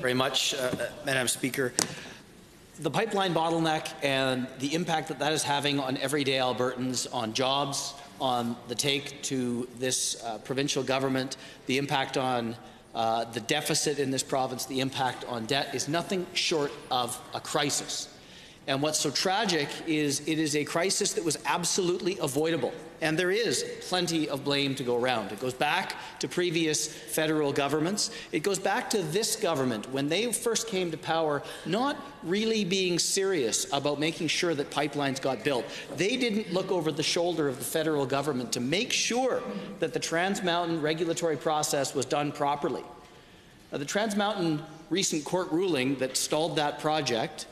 very much, Madam Speaker. The pipeline bottleneck and the impact that that is having on everyday Albertans, on jobs, on the take to this provincial government, the impact on the deficit in this province, the impact on debt is nothing short of a crisis. And what's so tragic is it is a crisis that was absolutely avoidable. And there is plenty of blame to go around. It goes back to previous federal governments. It goes back to this government when they first came to power, not really being serious about making sure that pipelines got built. They didn't look over the shoulder of the federal government to make sure that the Trans Mountain regulatory process was done properly. Now, the Trans Mountain recent court ruling that stalled that project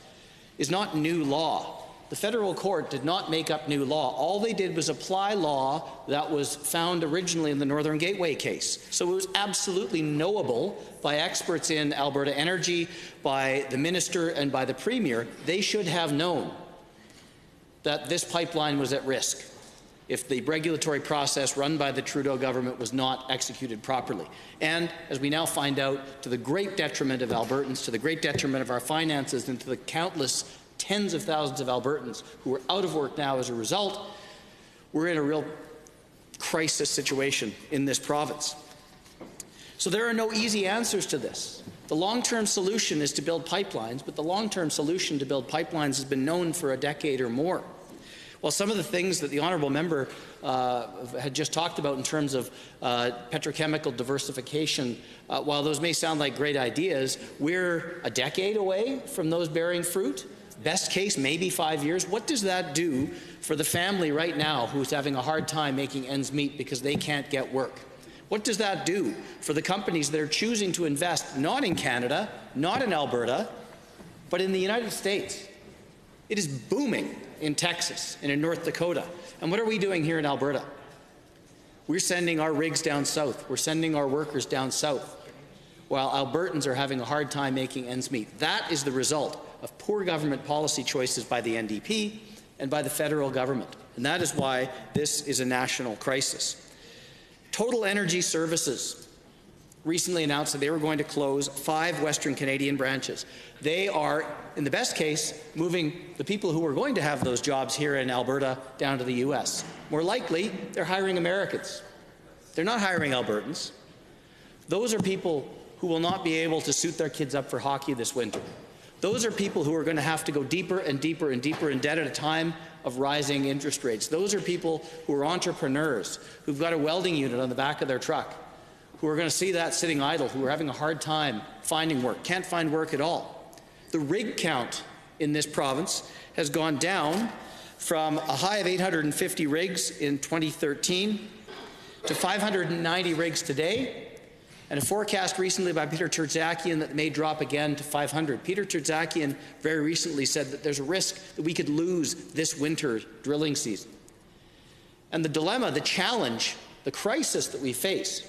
is not new law. The federal court did not make up new law. All they did was apply law that was found originally in the Northern Gateway case. So it was absolutely knowable by experts in Alberta Energy, by the minister and by the premier. They should have known that this pipeline was at risk if the regulatory process run by the Trudeau government was not executed properly. And, as we now find out, to the great detriment of Albertans, to the great detriment of our finances, and to the countless tens of thousands of Albertans who are out of work now as a result, we're in a real crisis situation in this province. So there are no easy answers to this. The long-term solution is to build pipelines, but the long-term solution to build pipelines has been known for a decade or more. Well, some of the things that the honourable member had just talked about in terms of petrochemical diversification, while those may sound like great ideas, we're a decade away from those bearing fruit. Best case, maybe 5 years. What does that do for the family right now who's having a hard time making ends meet because they can't get work? What does that do for the companies that are choosing to invest not in Canada, not in Alberta, but in the United States? It is booming in Texas and in North Dakota. And what are we doing here in Alberta? We're sending our rigs down south. We're sending our workers down south, while Albertans are having a hard time making ends meet. That is the result of poor government policy choices by the NDP and by the federal government. And that is why this is a national crisis. Total Energy Services recently announced that they were going to close 5 Western Canadian branches. They are, in the best case, moving the people who are going to have those jobs here in Alberta down to the U.S. More likely, they're hiring Americans. They're not hiring Albertans. Those are people who will not be able to suit their kids up for hockey this winter. Those are people who are going to have to go deeper and deeper and deeper in debt at a time of rising interest rates. Those are people who are entrepreneurs, who've got a welding unit on the back of their truck, who are going to see that sitting idle, who are having a hard time finding work, can't find work at all. The rig count in this province has gone down from a high of 850 rigs in 2013 to 590 rigs today, and a forecast recently by Peter Terzakian that may drop again to 500. Peter Terzakian very recently said that there's a risk that we could lose this winter drilling season. And the dilemma, the challenge, the crisis that we face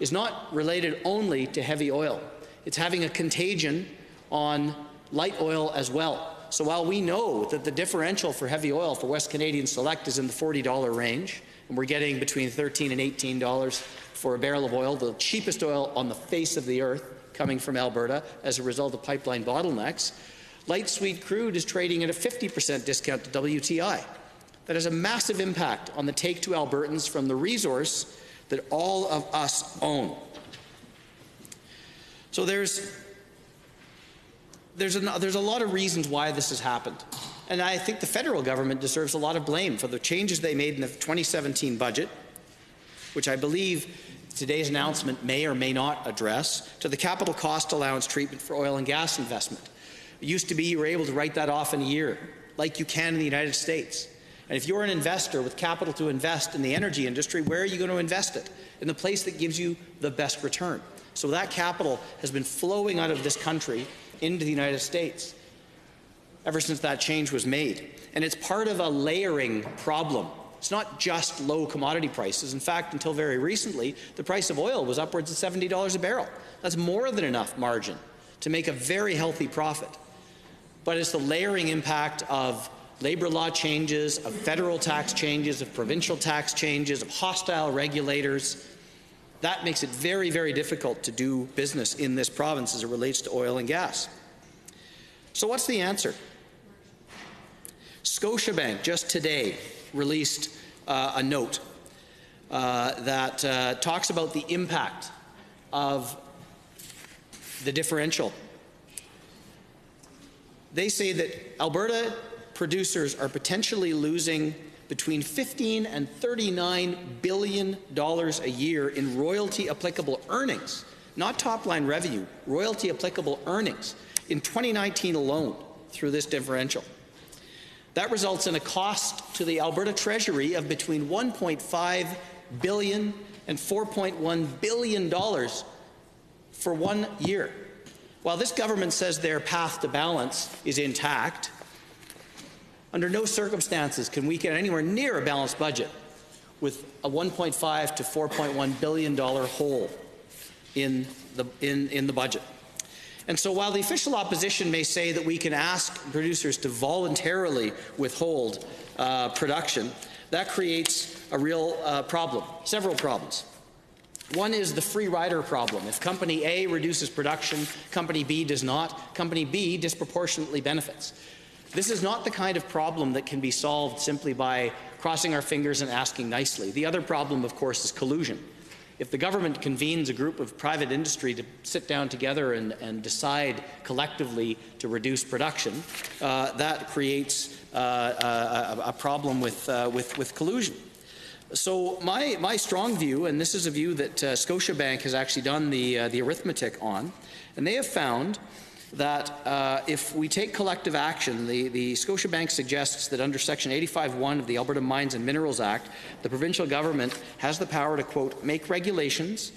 is not related only to heavy oil. It's having a contagion on light oil as well. So while we know that the differential for heavy oil for West Canadian Select is in the $40 range, and we're getting between $13 and $18 for a barrel of oil, the cheapest oil on the face of the earth coming from Alberta as a result of pipeline bottlenecks, light sweet crude is trading at a 50% discount to WTI. That has a massive impact on the take to Albertans from the resource that all of us own. So there's a lot of reasons why this has happened. And I think the federal government deserves a lot of blame for the changes they made in the 2017 budget, which I believe today's announcement may or may not address, to the capital cost allowance treatment for oil and gas investment. It used to be you were able to write that off in a year, like you can in the United States. And if you're an investor with capital to invest in the energy industry, where are you going to invest it? In the place that gives you the best return. So that capital has been flowing out of this country into the United States ever since that change was made. And it's part of a layering problem. It's not just low commodity prices. In fact, until very recently, the price of oil was upwards of $70 a barrel. That's more than enough margin to make a very healthy profit. But it's the layering impact of labor law changes, of federal tax changes, of provincial tax changes, of hostile regulators, That makes it very, very difficult to do business in this province as it relates to oil and gas. So what's the answer? Scotiabank just today released a note that talks about the impact of the differential. They say that Alberta producers are potentially losing between $15 and $39 billion a year in royalty applicable earnings, not top-line revenue, royalty applicable earnings in 2019 alone through this differential. That results in a cost to the Alberta Treasury of between $1.5 billion and $4.1 billion for 1 year. While this government says their path to balance is intact, under no circumstances can we get anywhere near a balanced budget with a $1.5 to $4.1 billion hole in the budget. And so while the official opposition may say that we can ask producers to voluntarily withhold production, that creates a real problem, several problems. One is the free rider problem. If Company A reduces production, Company B does not, Company B disproportionately benefits. This is not the kind of problem that can be solved simply by crossing our fingers and asking nicely. The other problem, of course, is collusion. If the government convenes a group of private industry to sit down together and decide collectively to reduce production, that creates a problem with collusion. So my strong view, and this is a view that Scotiabank has actually done the arithmetic on, and they have found that if we take collective action, the Scotiabank suggests that under Section 85(1) of the Alberta Mines and Minerals Act, the provincial government has the power to, quote, make regulations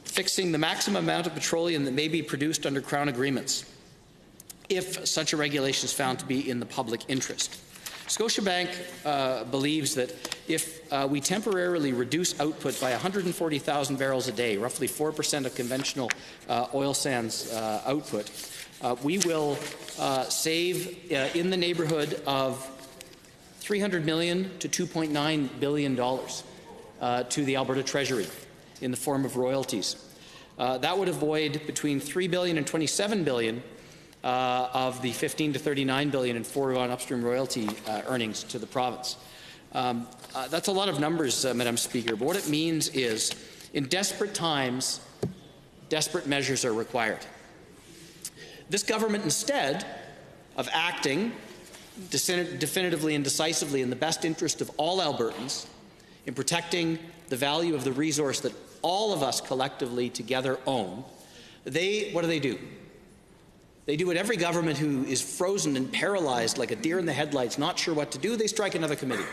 fixing the maximum amount of petroleum that may be produced under Crown agreements, if such a regulation is found to be in the public interest. Scotiabank believes that if we temporarily reduce output by 140,000 barrels a day, roughly 4% of conventional oil sands output, we will save in the neighborhood of $300 million to $2.9 billion to the Alberta Treasury in the form of royalties. That would avoid between $3 billion and $27 billion of the $15 to $39 billion in foregone upstream royalty earnings to the province. That's a lot of numbers, Madam Speaker, but what it means is, in desperate times, desperate measures are required. This government, instead of acting definitively and decisively in the best interest of all Albertans, in protecting the value of the resource that all of us collectively together own, what do? They do what every government who is frozen and paralyzed like a deer in the headlights, not sure what to do, they strike another committee.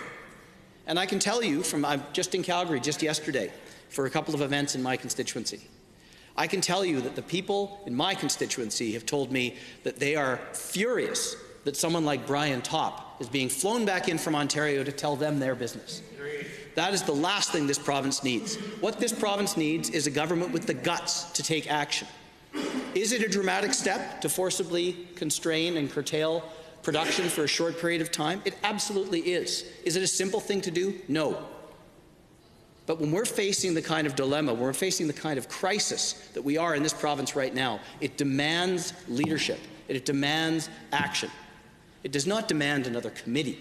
And I can tell you, I'm just in Calgary just yesterday for a couple of events in my constituency. I can tell you that the people in my constituency have told me that they are furious that someone like Brian Topp is being flown back in from Ontario to tell them their business. That is the last thing this province needs. What this province needs is a government with the guts to take action. Is it a dramatic step to forcibly constrain and curtail production for a short period of time? It absolutely is. Is it a simple thing to do? No. But when we're facing the kind of dilemma, when we're facing the kind of crisis that we are in this province right now, it demands leadership. It demands action. It does not demand another committee.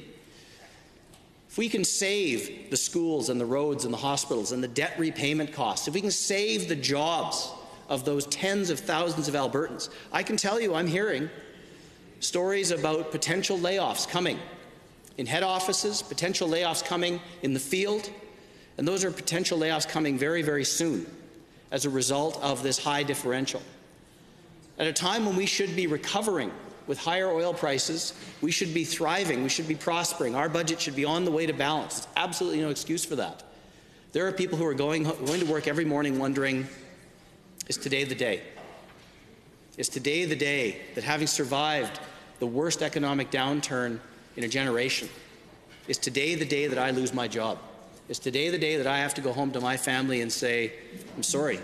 If we can save the schools and the roads and the hospitals and the debt repayment costs, if we can save the jobs of those tens of thousands of Albertans, I can tell you I'm hearing stories about potential layoffs coming in head offices, potential layoffs coming in the field, and those are potential layoffs coming very, very soon as a result of this high differential. At a time when we should be recovering with higher oil prices, we should be thriving, we should be prospering, our budget should be on the way to balance. There's absolutely no excuse for that. There are people who are going to work every morning wondering, is today the day? Is today the day that, having survived the worst economic downturn in a generation, is today the day that I lose my job? Is today the day that I have to go home to my family and say, I'm sorry,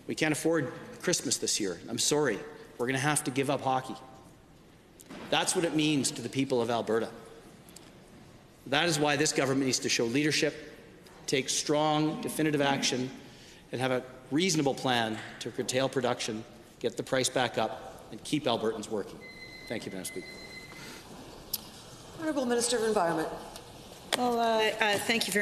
we can't afford Christmas this year. I'm sorry, we're going to have to give up hockey. That's what it means to the people of Alberta. That is why this government needs to show leadership, take strong, definitive action and have a reasonable plan to curtail production, get the price back up, and keep Albertans working. Thank you, Madam Speaker. Honourable Minister of Environment. Well, thank you very